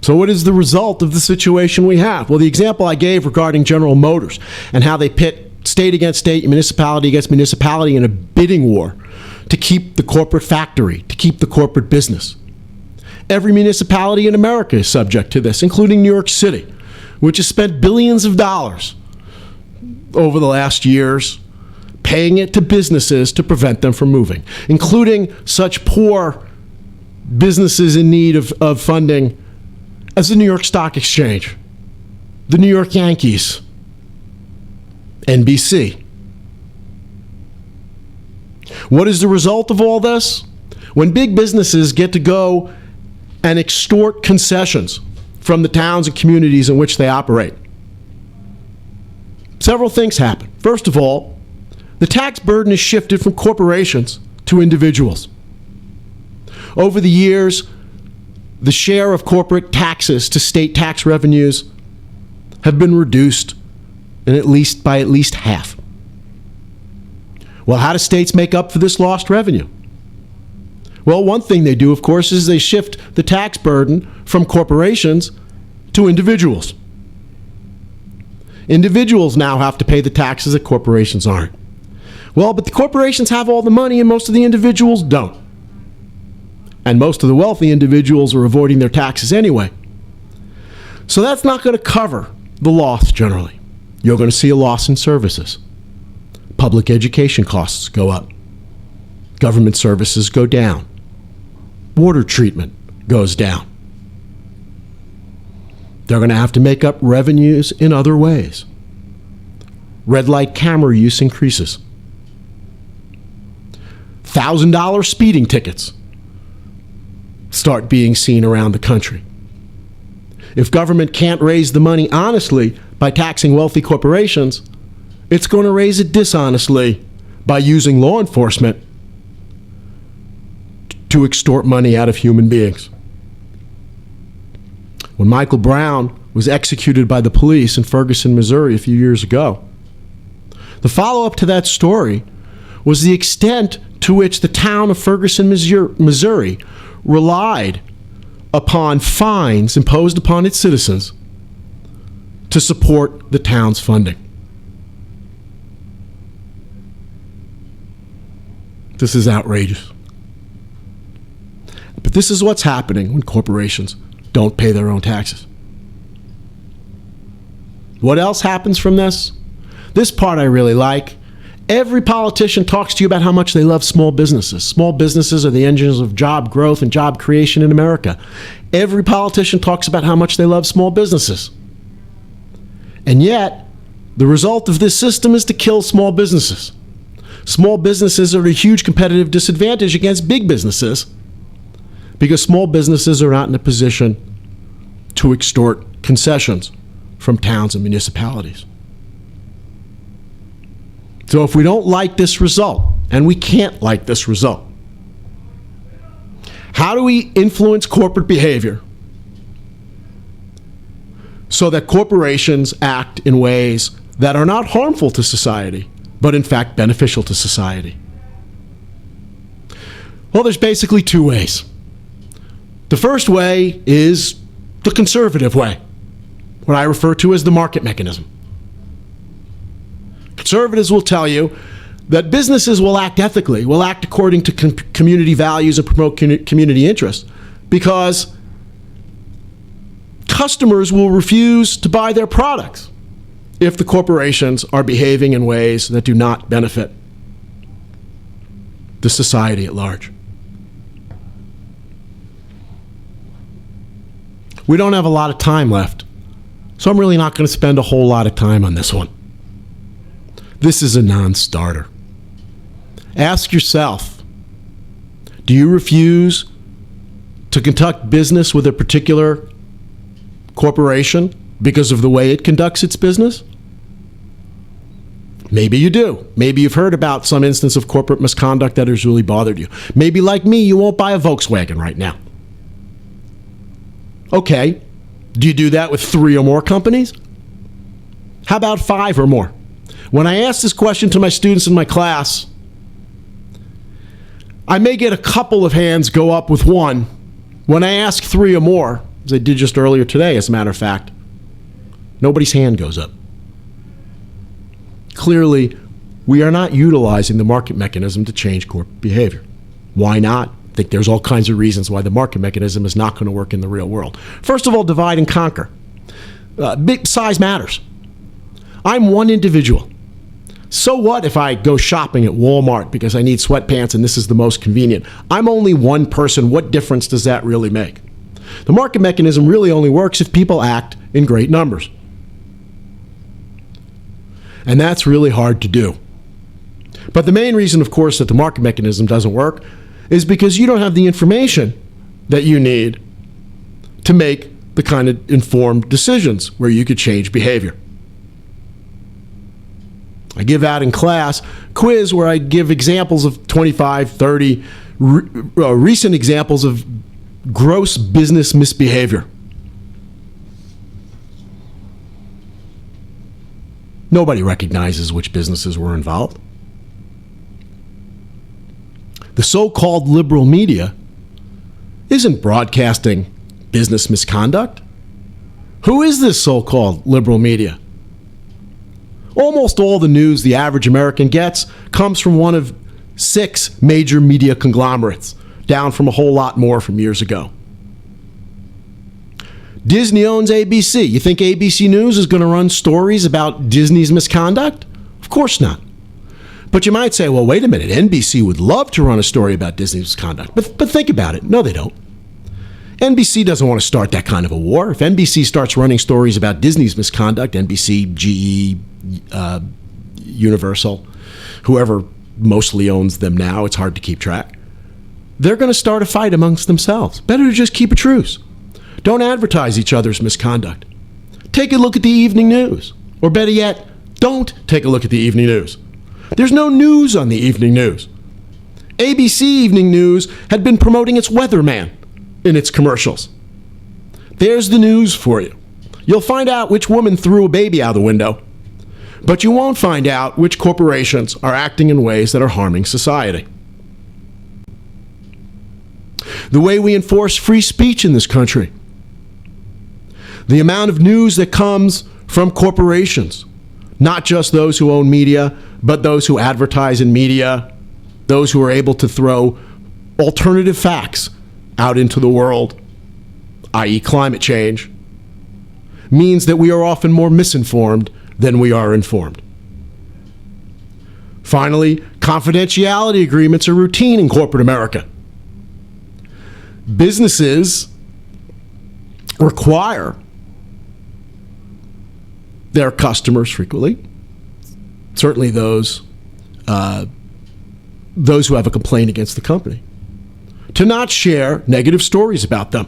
[SPEAKER 2] So what is the result of the situation we have? Well, the example I gave regarding General Motors and how they pit state against state, municipality against municipality in a bidding war to keep the corporate factory, to keep the corporate business. Every municipality in America is subject to this, including New York City, which has spent billions of dollars over the last years paying it to businesses to prevent them from moving, including such poor businesses in need of funding as the New York Stock Exchange, the New York Yankees, NBC. What is the result of all this? When big businesses get to go and extort concessions from the towns and communities in which they operate, several things happen. First of all, the tax burden is shifted from corporations to individuals. Over the years, the share of corporate taxes to state tax revenues have been reduced by at least half. Well, how do states make up for this lost revenue? Well, one thing they do, of course, is they shift the tax burden from corporations to individuals. Individuals now have to pay the taxes that corporations aren't. Well, but the corporations have all the money and most of the individuals don't. And most of the wealthy individuals are avoiding their taxes anyway. So that's not going to cover the loss generally. You're going to see a loss in services. Public education costs go up. Government services go down. Water treatment goes down. They're going to have to make up revenues in other ways. Red light camera use increases. $1,000 speeding tickets start being seen around the country. If government can't raise the money honestly by taxing wealthy corporations, it's going to raise it dishonestly by using law enforcement to extort money out of human beings. When Michael Brown was executed by the police in Ferguson, Missouri a few years ago, the follow-up to that story was the extent to which the town of Ferguson, Missouri relied upon fines imposed upon its citizens to support the town's funding. This is outrageous. But this is what's happening when corporations don't pay their own taxes. What else happens from this? This part I really like. Every politician talks to you about how much they love small businesses. Small businesses are the engines of job growth and job creation in America. Every politician talks about how much they love small businesses. And yet, the result of this system is to kill small businesses. Small businesses are at a huge competitive disadvantage against big businesses because small businesses are not in a position to extort concessions from towns and municipalities. So if we don't like this result, and we can't like this result, how do we influence corporate behavior so that corporations act in ways that are not harmful to society, but in fact beneficial to society? Well, there's basically two ways. The first way is the conservative way, what I refer to as the market mechanism. Conservatives will tell you that businesses will act ethically, will act according to community values and promote community interests because customers will refuse to buy their products if the corporations are behaving in ways that do not benefit the society at large. We don't have a lot of time left, so I'm really not going to spend a whole lot of time on this one. This is a non-starter. Ask yourself, do you refuse to conduct business with a particular corporation because of the way it conducts its business? Maybe you do. Maybe you've heard about some instance of corporate misconduct that has really bothered you. Maybe, like me, you won't buy a Volkswagen right now. Okay. Do you do that with 3 or more companies? How about 5 or more? When I ask this question to my students in my class, I may get a couple of hands go up with 1. When I ask 3 or more, as I did just earlier today, as a matter of fact, nobody's hand goes up. Clearly, we are not utilizing the market mechanism to change corporate behavior. Why not? I think there's all kinds of reasons why the market mechanism is not going to work in the real world. First of all, divide and conquer. Big size matters. I'm one individual. So what if I go shopping at Walmart because I need sweatpants and this is the most convenient? I'm only one person. What difference does that really make? The market mechanism really only works if people act in great numbers. And that's really hard to do. But the main reason, of course, that the market mechanism doesn't work is because you don't have the information that you need to make the kind of informed decisions where you could change behavior. I give out in class quiz where I give examples of 25, 30 recent examples of gross business misbehavior. Nobody recognizes which businesses were involved. The so-called liberal media isn't broadcasting business misconduct. Who is this so-called liberal media? Almost all the news the average American gets comes from one of 6 major media conglomerates, down from a whole lot more from years ago. Disney owns ABC. You think ABC News is going to run stories about Disney's misconduct? Of course not. But you might say, well, wait a minute, NBC would love to run a story about Disney's misconduct. But think about it. No, they don't. NBC doesn't want to start that kind of a war. If NBC starts running stories about Disney's misconduct, NBC, GE, Universal, whoever mostly owns them now, it's hard to keep track, they're going to start a fight amongst themselves. Better to just keep a truce. Don't advertise each other's misconduct. Take a look at the evening news. Or better yet, don't take a look at the evening news. There's no news on the evening news. ABC Evening News had been promoting its weatherman in its commercials. There's the news for you. You'll find out which woman threw a baby out the window, but you won't find out which corporations are acting in ways that are harming society. The way we enforce free speech in this country, the amount of news that comes from corporations, not just those who own media, but those who advertise in media, those who are able to throw alternative facts out into the world, i.e. climate change, means that we are often more misinformed than we are informed. Finally, confidentiality agreements are routine in corporate America. Businesses require their customers frequently, certainly those who have a complaint against the company, to not share negative stories about them.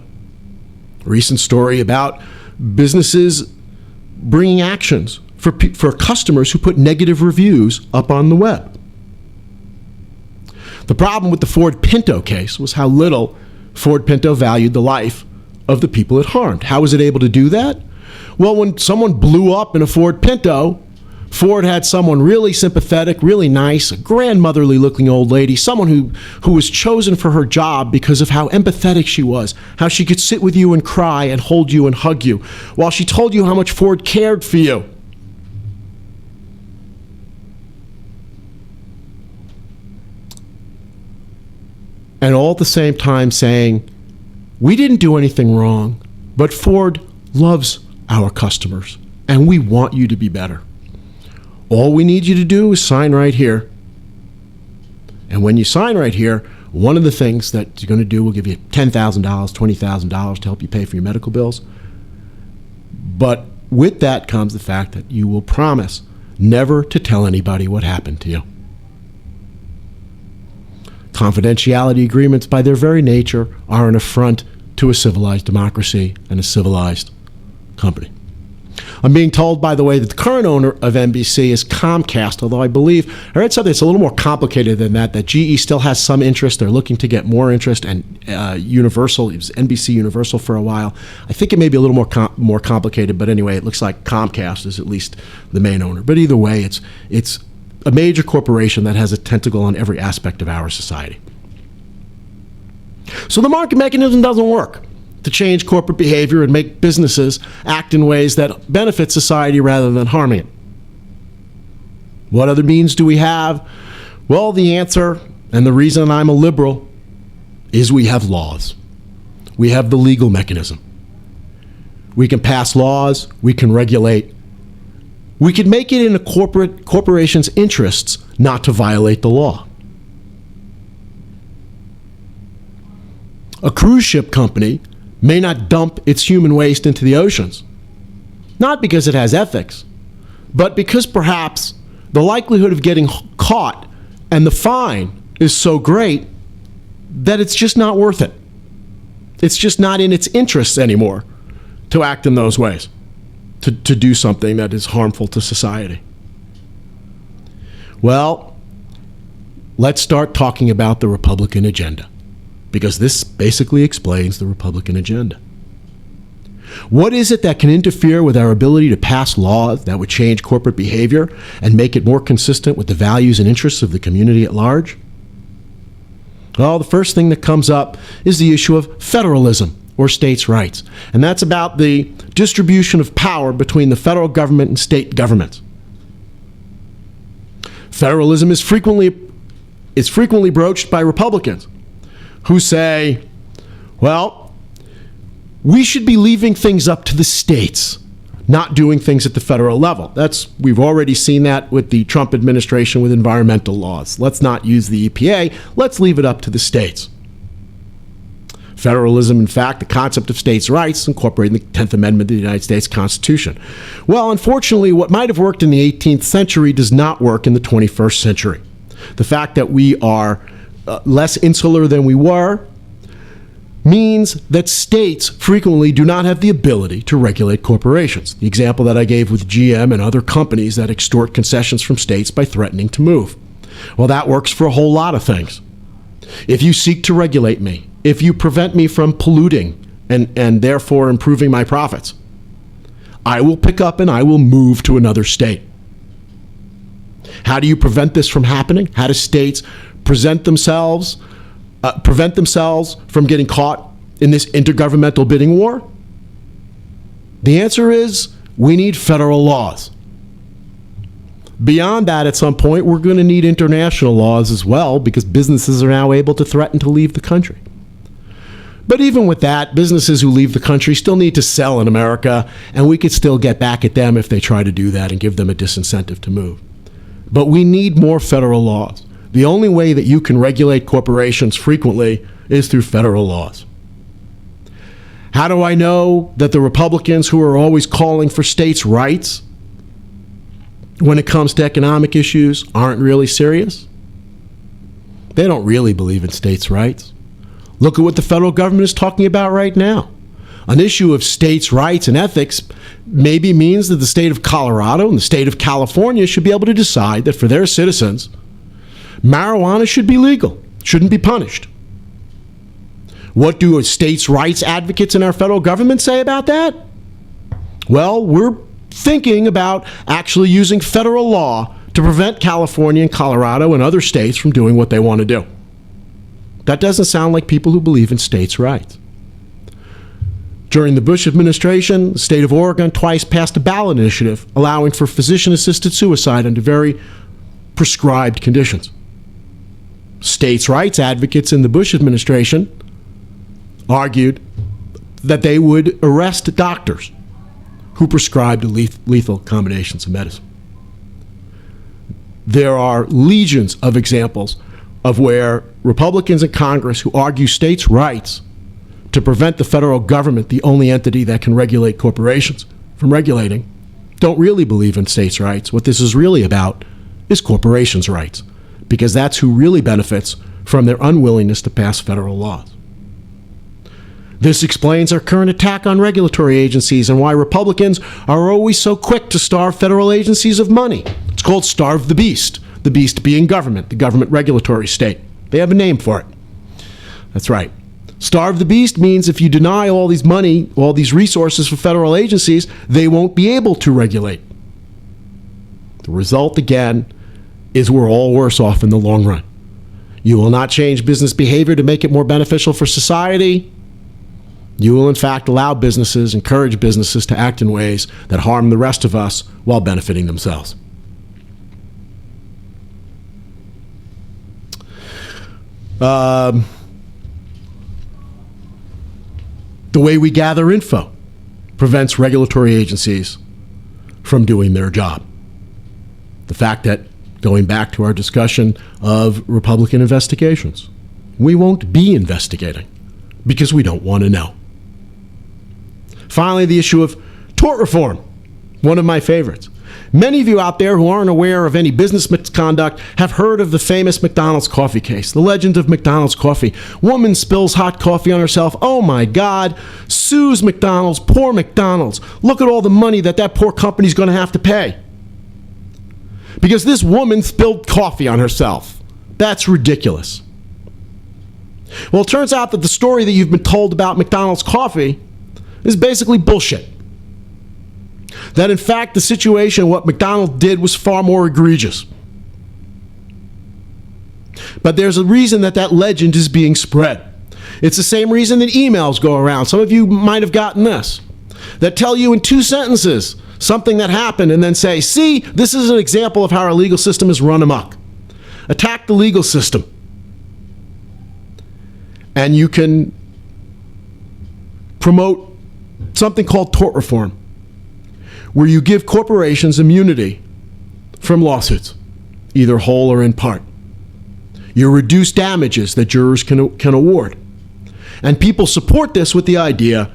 [SPEAKER 2] A recent story about businesses bringing actions for customers who put negative reviews up on the web. The problem with the Ford Pinto case was how little Ford Pinto valued the life of the people it harmed. How was it able to do that? Well, when someone blew up in a Ford Pinto, Ford had someone really sympathetic, really nice, a grandmotherly looking old lady, someone who was chosen for her job because of how empathetic she was, how she could sit with you and cry and hold you and hug you while she told you how much Ford cared for you. And all at the same time saying, we didn't do anything wrong, but Ford loves our customers and we want you to be better. All we need you to do is sign right here. And when you sign right here, one of the things that you're going to do will give you $10,000, $20,000 to help you pay for your medical bills. But with that comes the fact that you will promise never to tell anybody what happened to you. Confidentiality agreements, by their very nature, are an affront to a civilized democracy and a civilized company. I'm being told, by the way, that the current owner of NBC is Comcast, although I believe I read something that's a little more complicated than that GE still has some interest. They're looking to get more interest, and Universal, it was NBC Universal for a while. I think it may be a little more complicated, but anyway, it looks like Comcast is at least the main owner. But either way, it's a major corporation that has a tentacle on every aspect of our society. So the market mechanism doesn't work to change corporate behavior and make businesses act in ways that benefit society rather than harming it. What other means do we have? Well, the answer, and the reason I'm a liberal, is we have laws. We have the legal mechanism. We can pass laws, we can regulate. We can make it in a corporation's interests not to violate the law. A cruise ship company may not dump its human waste into the oceans, not because it has ethics, but because perhaps the likelihood of getting caught and the fine is so great that it's just not worth it. It's just not in its interests anymore to act in those ways, to do something that is harmful to society. Well, let's start talking about the Republican agenda, because this basically explains the Republican agenda. What is it that can interfere with our ability to pass laws that would change corporate behavior and make it more consistent with the values and interests of the community at large? Well, the first thing that comes up is the issue of federalism, or states' rights. And that's about the distribution of power between the federal government and state governments. Federalism is frequently broached by Republicans, who say, well, we should be leaving things up to the states, not doing things at the federal level. We've already seen that with the Trump administration with environmental laws. Let's not use the EPA. Let's leave it up to the states. Federalism, in fact, the concept of states' rights, incorporating the 10th Amendment of the United States Constitution. Well, unfortunately, what might have worked in the 18th century does not work in the 21st century. The fact that we are less insular than we were means that states frequently do not have the ability to regulate corporations. The example that I gave with GM and other companies that extort concessions from states by threatening to move. Well, that works for a whole lot of things. If you seek to regulate me, if you prevent me from polluting and therefore improving my profits, I will pick up and I will move to another state. How do you prevent this from happening? How do states prevent themselves from getting caught in this intergovernmental bidding war? The answer is we need federal laws. Beyond that, at some point, we're going to need international laws as well, because businesses are now able to threaten to leave the country. But even with that, businesses who leave the country still need to sell in America, and we could still get back at them if they try to do that and give them a disincentive to move. But we need more federal laws. The only way that you can regulate corporations frequently is through federal laws. How do I know that the Republicans who are always calling for states' rights when it comes to economic issues aren't really serious? They don't really believe in states' rights. Look at what the federal government is talking about right now. An issue of states' rights and ethics maybe means that the state of Colorado and the state of California should be able to decide that for their citizens, marijuana should be legal, shouldn't be punished. What do states' rights advocates in our federal government say about that? Well, we're thinking about actually using federal law to prevent California and Colorado and other states from doing what they want to do. That doesn't sound like people who believe in states' rights. During the Bush administration, the state of Oregon twice passed a ballot initiative allowing for physician-assisted suicide under very prescribed conditions. States' rights advocates in the Bush administration argued that they would arrest doctors who prescribed lethal combinations of medicine. There are legions of examples of where Republicans in Congress who argue states' rights to prevent the federal government, the only entity that can regulate corporations, from regulating, don't really believe in states' rights. What this is really about is corporations' rights, because that's who really benefits from their unwillingness to pass federal laws. This explains our current attack on regulatory agencies and why Republicans are always so quick to starve federal agencies of money. It's called starve the beast being government, the government regulatory state. They have a name for it. That's right. Starve the beast means if you deny all these money, all these resources for federal agencies, they won't be able to regulate. The result, again, is we're all worse off in the long run. You will not change business behavior to make it more beneficial for society. You will, in fact, allow businesses, encourage businesses to act in ways that harm the rest of us while benefiting themselves. The way we gather info prevents regulatory agencies from doing their job. The fact that, going back to our discussion of Republican investigations, we won't be investigating because we don't want to know. Finally, the issue of tort reform, one of my favorites. Many of you out there who aren't aware of any business misconduct have heard of the famous McDonald's coffee case, the legend of McDonald's coffee. Woman spills hot coffee on herself. Oh my God. Sues McDonald's. Poor McDonald's. Look at all the money that poor company's going to have to pay because this woman spilled coffee on herself. That's ridiculous. Well, it turns out that the story that you've been told about McDonald's coffee is basically bullshit. That in fact the situation, what McDonald's did, was far more egregious. But there's a reason that legend is being spread. It's the same reason that emails go around. Some of you might have gotten this, that tell you in 2 sentences something that happened and then say, see, this is an example of how our legal system is run amok. Attack the legal system. And you can promote something called tort reform, where you give corporations immunity from lawsuits, either whole or in part. You reduce damages that jurors can award. And people support this with the idea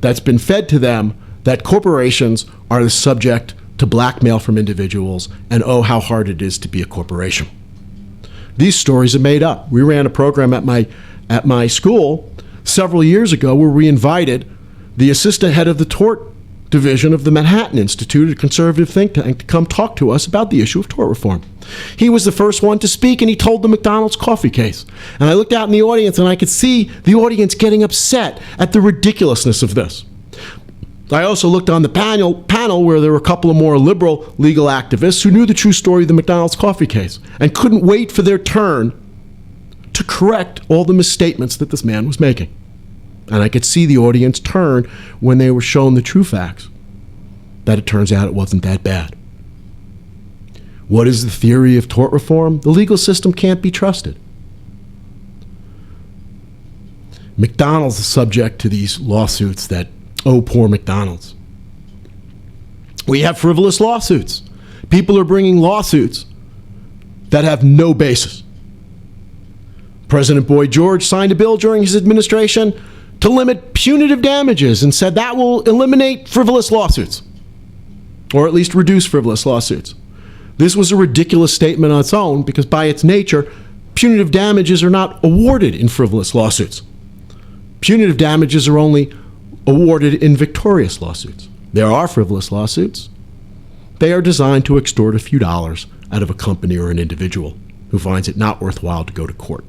[SPEAKER 2] that's been fed to them that corporations are the subject to blackmail from individuals, and oh, how hard it is to be a corporation. These stories are made up. We ran a program at my school several years ago where we invited the assistant head of the tort division of the Manhattan Institute, a conservative think tank, to come talk to us about the issue of tort reform. He was the first one to speak, and he told the McDonald's coffee case. And I looked out in the audience, and I could see the audience getting upset at the ridiculousness of this. I also looked on the panel where there were a couple of more liberal legal activists who knew the true story of the McDonald's coffee case and couldn't wait for their turn to correct all the misstatements that this man was making. And I could see the audience turn when they were shown the true facts, that it turns out it wasn't that bad. What is the theory of tort reform? The legal system can't be trusted. McDonald's is subject to these lawsuits that, oh, poor McDonald's. We have frivolous lawsuits. People are bringing lawsuits that have no basis. President Boyd George signed a bill during his administration to limit punitive damages and said that will eliminate frivolous lawsuits, or at least reduce frivolous lawsuits. This was a ridiculous statement on its own because by its nature, punitive damages are not awarded in frivolous lawsuits. Punitive damages are only awarded in victorious lawsuits. There are frivolous lawsuits. They are designed to extort a few dollars out of a company or an individual who finds it not worthwhile to go to court.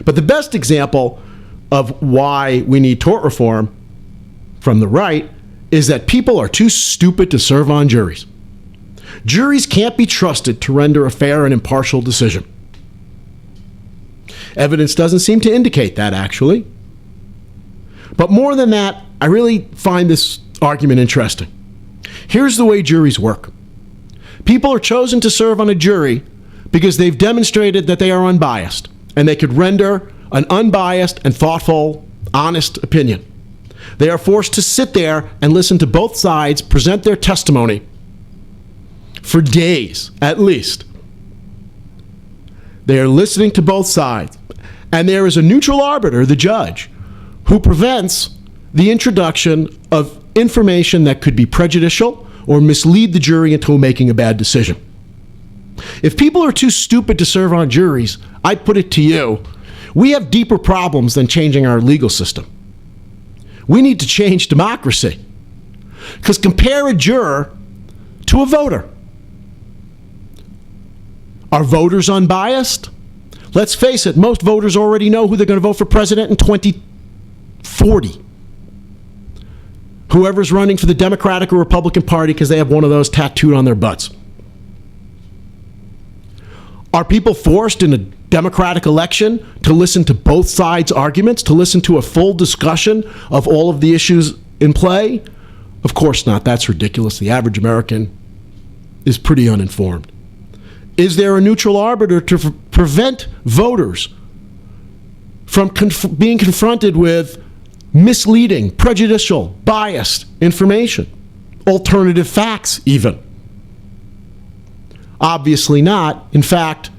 [SPEAKER 2] But the best example of why we need tort reform from the right is that people are too stupid to serve on juries. Juries can't be trusted to render a fair and impartial decision. Evidence doesn't seem to indicate that, actually. But more than that, I really find this argument interesting. Here's the way juries work. People are chosen to serve on a jury because they've demonstrated that they are unbiased and they could render an unbiased and thoughtful, honest opinion. They are forced to sit there and listen to both sides present their testimony for days, at least. They are listening to both sides. And there is a neutral arbiter, the judge, who prevents the introduction of information that could be prejudicial or mislead the jury into making a bad decision. If people are too stupid to serve on juries, I put it to you, we have deeper problems than changing our legal system. We need to change democracy. Because compare a juror to a voter. Are voters unbiased? Let's face it, most voters already know who they're going to vote for president in 2040. Whoever's running for the Democratic or Republican Party because they have one of those tattooed on their butts. Are people forced in a Democratic election to listen to both sides' arguments, to listen to a full discussion of all of the issues in play? Of course not. That's ridiculous. The average American is pretty uninformed. Is there a neutral arbiter to prevent voters from being confronted with misleading, prejudicial, biased information, alternative facts even? Obviously not. In fact,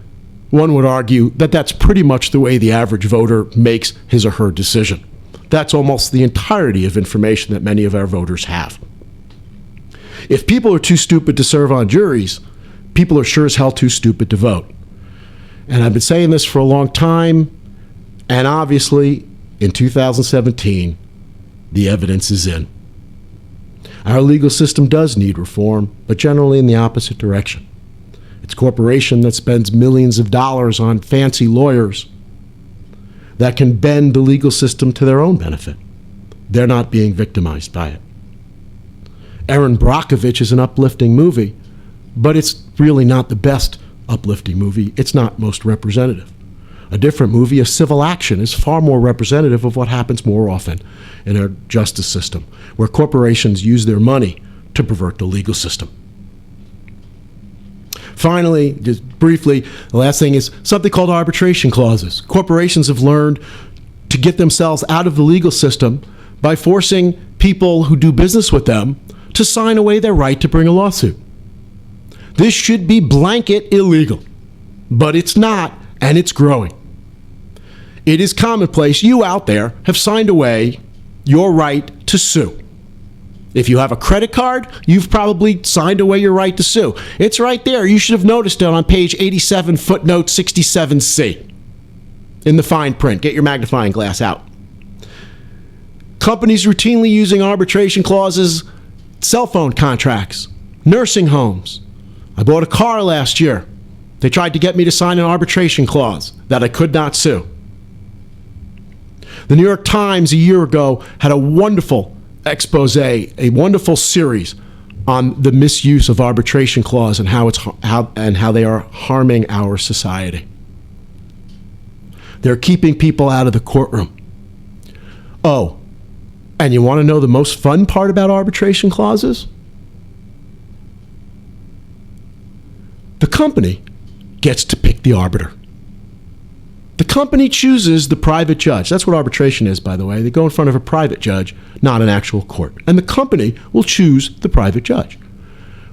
[SPEAKER 2] one would argue that that's pretty much the way the average voter makes his or her decision. That's almost the entirety of information that many of our voters have. If people are too stupid to serve on juries, people are sure as hell too stupid to vote. And I've been saying this for a long time, and obviously, in 2017, the evidence is in. Our legal system does need reform, but generally in the opposite direction. It's a corporation that spends millions of dollars on fancy lawyers that can bend the legal system to their own benefit. They're not being victimized by it. Erin Brockovich is an uplifting movie, but it's really not the best uplifting movie. It's not most representative. A different movie, A Civil Action, is far more representative of what happens more often in our justice system, where corporations use their money to pervert the legal system. Finally, just briefly, the last thing is something called arbitration clauses. Corporations have learned to get themselves out of the legal system by forcing people who do business with them to sign away their right to bring a lawsuit. This should be blanket illegal, but it's not, and it's growing. It is commonplace. You out there have signed away your right to sue. If you have a credit card, you've probably signed away your right to sue. It's right there. You should have noticed it on page 87, footnote 67C in the fine print. Get your magnifying glass out. Companies routinely using arbitration clauses, cell phone contracts, nursing homes. I bought a car last year. They tried to get me to sign an arbitration clause that I could not sue. The New York Times a year ago had a wonderful expose, a wonderful series on the misuse of arbitration clause and how they are harming our society. They're keeping people out of the courtroom. Oh, and you want to know the most fun part about arbitration clauses? The company gets to pick the arbiter. The company chooses the private judge. That's what arbitration is, by the way. They go in front of a private judge, not an actual court. And the company will choose the private judge.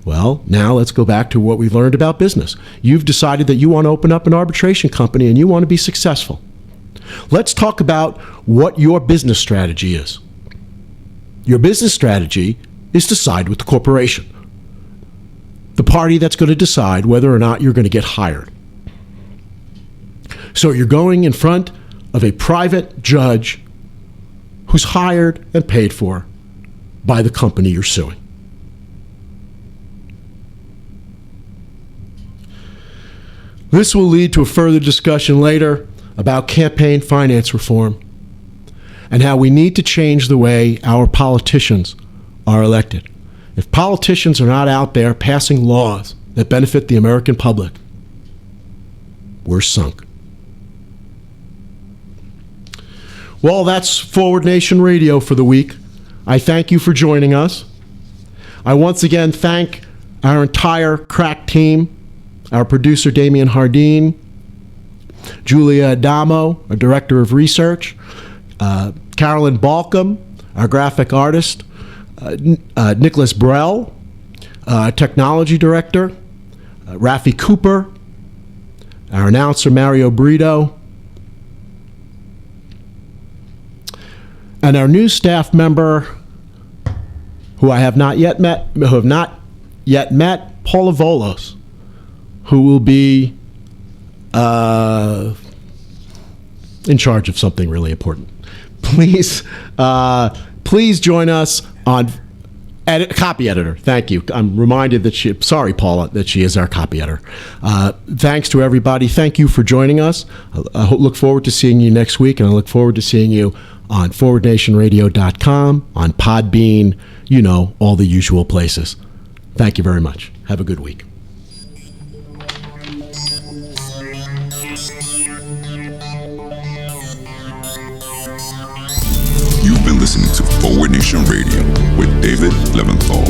[SPEAKER 2] Well, now let's go back to what we've learned about business. You've decided that you want to open up an arbitration company and you want to be successful. Let's talk about what your business strategy is. Your business strategy is to side with the corporation, the party that's going to decide whether or not you're going to get hired. So you're going in front of a private judge who's hired and paid for by the company you're suing. This will lead to a further discussion later about campaign finance reform and how we need to change the way our politicians are elected. If politicians are not out there passing laws that benefit the American public, we're sunk. Well, that's Forward Nation Radio for the week. I thank you for joining us. I once again thank our entire crack team, our producer Damian Hardeen, Julia Adamo, our director of research, Carolyn Balcom, our graphic artist, Nicholas Brell, technology director, Rafi Cooper, our announcer Mario Brito, and our new staff member, who I have not yet met, Paula Volos, who will be in charge of something really important. Please join us on copy editor. Thank you. I'm reminded that sorry, Paula, that she is our copy editor. Thanks to everybody. Thank you for joining us. I look forward to seeing you next week, and I look forward to seeing you on forwardnationradio.com, on Podbean, all the usual places. Thank you very much. Have a good week.
[SPEAKER 1] You've been listening to Forward Nation Radio with David Leventhal.